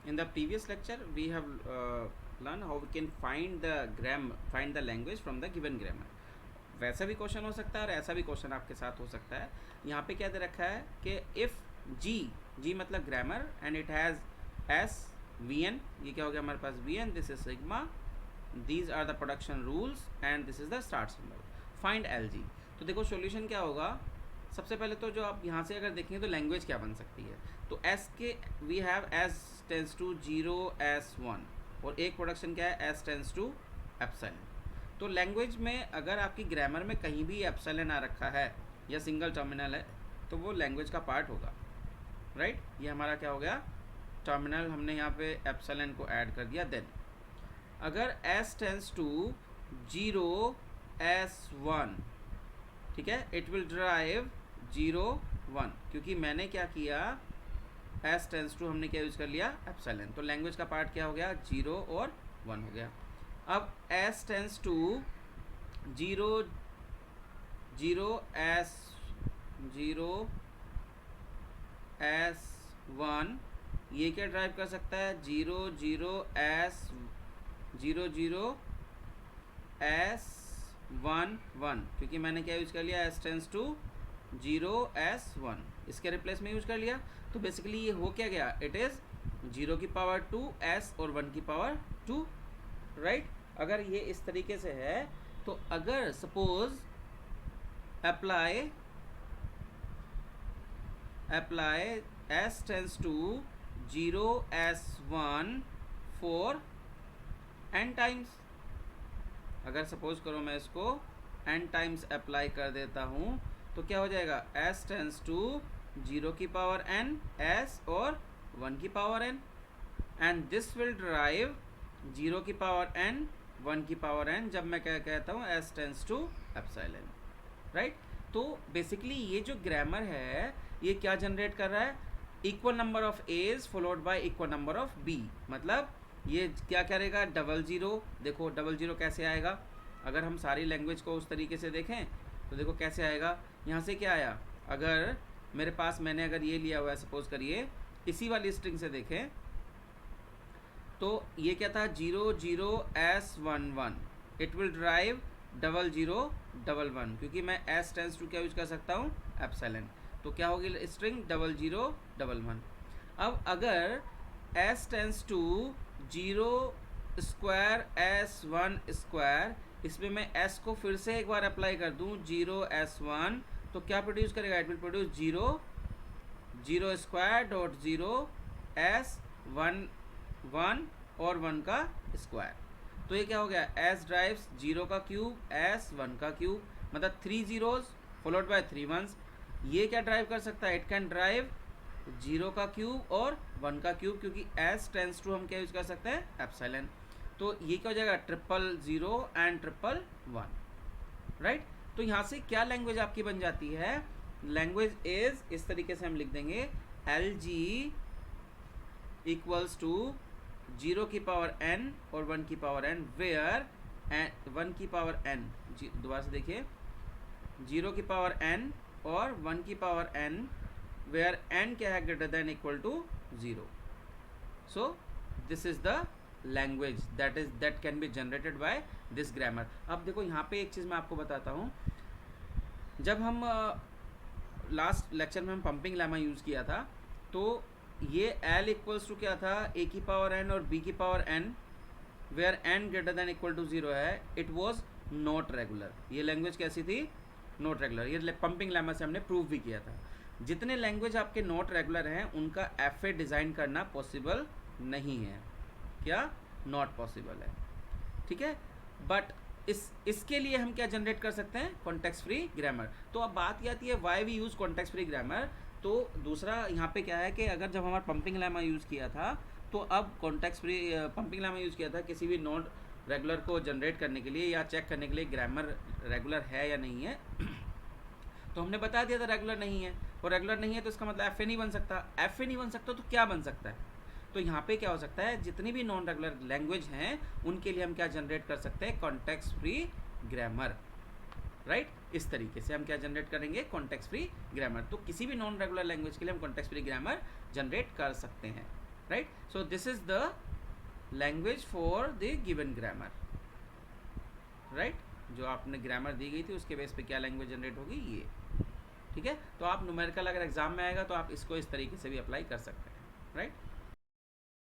In the previous lecture we have learned how we can find the language from the given grammar. वैसा भी question हो सकता है और ऐसा भी क्वेश्चन आपके साथ हो सकता है. यहाँ पे क्या दे रखा है कि इफ़ जी मतलब grammar and it has S V N, ये क्या हो गया हमारे पास V N, this is sigma, these are the production rules and this is the start symbol, find L G. तो देखो सॉल्यूशन क्या होगा. सबसे पहले तो जो आप यहाँ से अगर देखेंगे तो लैंग्वेज क्या बन सकती है. तो एस के we have S tends to 0 S1 और एक प्रोडक्शन क्या है एस टेंस टू एप्सिलॉन. तो लैंग्वेज में अगर आपकी ग्रामर में कहीं भी एप्सिलॉन आ रखा है या सिंगल टर्मिनल है तो वो लैंग्वेज का पार्ट होगा. राइट, ये हमारा क्या हो गया टर्मिनल, हमने यहाँ पे एप्सिलॉन को ऐड कर दिया. देन अगर s टेंस टू 0 S1, ठीक है, इट विल ड्राइव 0 1, क्योंकि मैंने क्या किया s टेंस टू हमने क्या यूज़ कर लिया एप्सिलॉन. तो लैंग्वेज का पार्ट क्या हो गया 0 और 1 हो गया. अब s टेंस टू 0 0 S1, ये क्या ड्राइव कर सकता है 0 0 S1 1, क्योंकि मैंने क्या यूज़ कर लिया s टेंस टू 0 S1, इसके रिप्लेस में यूज़ कर लिया. तो बेसिकली ये हो क्या गया, इट इज़ 0 की पावर 2 S और 1 की पावर 2. राइट, अगर ये इस तरीके से है तो अगर suppose apply s tends to 0 S1 for n times, अगर सपोज करो मैं इसको n टाइम्स अप्लाई कर देता हूँ तो क्या हो जाएगा s टेंस टू 0 की पावर n s और 1 की power n, and this will drive 0 की पावर n 1 की पावर n जब मैं क्या कहता हूँ s tends to epsilon. Right, तो बेसिकली ये जो ग्रामर है ये क्या जनरेट कर रहा है, equal number of a's followed by equal number of b. मतलब ये क्या करेगा 00. देखो 00 कैसे आएगा, अगर हम सारी लैंग्वेज को उस तरीके से देखें तो देखो कैसे आएगा. यहाँ से क्या आया, अगर मेरे पास मैंने अगर ये लिया हुआ है सपोज करिए, इसी वाली स्ट्रिंग से देखें तो ये क्या था 0 0 S11, इट विल ड्राइव 00 11, क्योंकि मैं s टेंस टू क्या यूज कर सकता हूँ एप्सिलॉन. तो क्या होगी स्ट्रिंग 00 11. अब अगर s tends to 0 square S1 square, इसमें मैं s को फिर से एक बार अप्लाई कर दूँ 0 S1, तो क्या प्रोड्यूस करेगा, it will produce 0 square dot 0 S1 1 और 1 का स्क्वायर. तो ये क्या हो गया s ड्राइव्स 0 का क्यूब S1 का क्यूब, मतलब 3 zeros फॉलोड बाय 3 ones. ये क्या ड्राइव कर सकता है, इट कैन ड्राइव 0 का क्यूब और 1 का क्यूब, क्योंकि s टेंस टू हम क्या यूज़ कर सकते हैं एप्सिलॉन. तो ये क्या हो जाएगा 000 एंड 111. राइट, तो यहाँ से क्या लैंग्वेज आपकी बन जाती है, लैंग्वेज इज इस तरीके से हम लिख देंगे LG इक्वल्स टू 0 की पावर n और 1 की पावर n, वेयर 1 की पावर n, दोबारा से देखिए 0 की पावर n और 1 की पावर n, वेयर n क्या है greater than equal to 0. So this is the language that can be generated by this grammar. अब देखो यहाँ पे एक चीज़ मैं आपको बताता हूँ, जब हम लास्ट लेक्चर में हम पंपिंग लेमा यूज़ किया था तो ये L इक्वल्स टू क्या था a की पावर n और b की power n, where n greater than equal to 0 है, इट वॉज नॉट रेगुलर. ये लैंग्वेज कैसी थी, नॉट रेगुलर. ये पंपिंग लेमा से हमने प्रूव भी किया था. जितने लैंग्वेज आपके नॉट रेगुलर हैं उनका FA डिज़ाइन करना पॉसिबल नहीं है. क्या, नॉट पॉसिबल है. ठीक है, बट इसके लिए हम क्या जनरेट कर सकते हैं, कॉन्टेक्स्ट फ्री ग्रामर. तो अब बात ये आती है why we use context free grammar. तो दूसरा यहाँ पे क्या है कि अगर जब हमारा पंपिंग लेमा यूज़ किया था तो अब context free pumping lemma use किया था किसी भी नॉट रेगुलर को जनरेट करने के लिए या चेक करने के लिए ग्रामर रेगुलर है या नहीं है. तो हमने बता दिया था रेगुलर नहीं है, और रेगुलर नहीं है तो इसका मतलब FA नहीं बन सकता. FA नहीं बन सकता तो क्या बन सकता है, तो यहाँ पे क्या हो सकता है, जितनी भी नॉन रेगुलर लैंग्वेज हैं उनके लिए हम क्या जनरेट कर सकते हैं, कॉन्टेक्स्ट फ्री ग्रामर. राइट, इस तरीके से हम क्या जनरेट करेंगे, कॉन्टेक्स्ट फ्री ग्रामर. तो किसी भी नॉन रेगुलर लैंग्वेज के लिए हम कॉन्टेक्स्ट फ्री ग्रामर जनरेट कर सकते हैं. Right. So this is the language for the given grammar. Right, जो आपने ग्रामर दी गई थी उसके बेस पे क्या लैंग्वेज जनरेट होगी, ये. ठीक है, तो आप न्यूमेरिकल अगर एग्जाम में आएगा तो आप इसको इस तरीके से भी अप्लाई कर सकते हैं. राइट.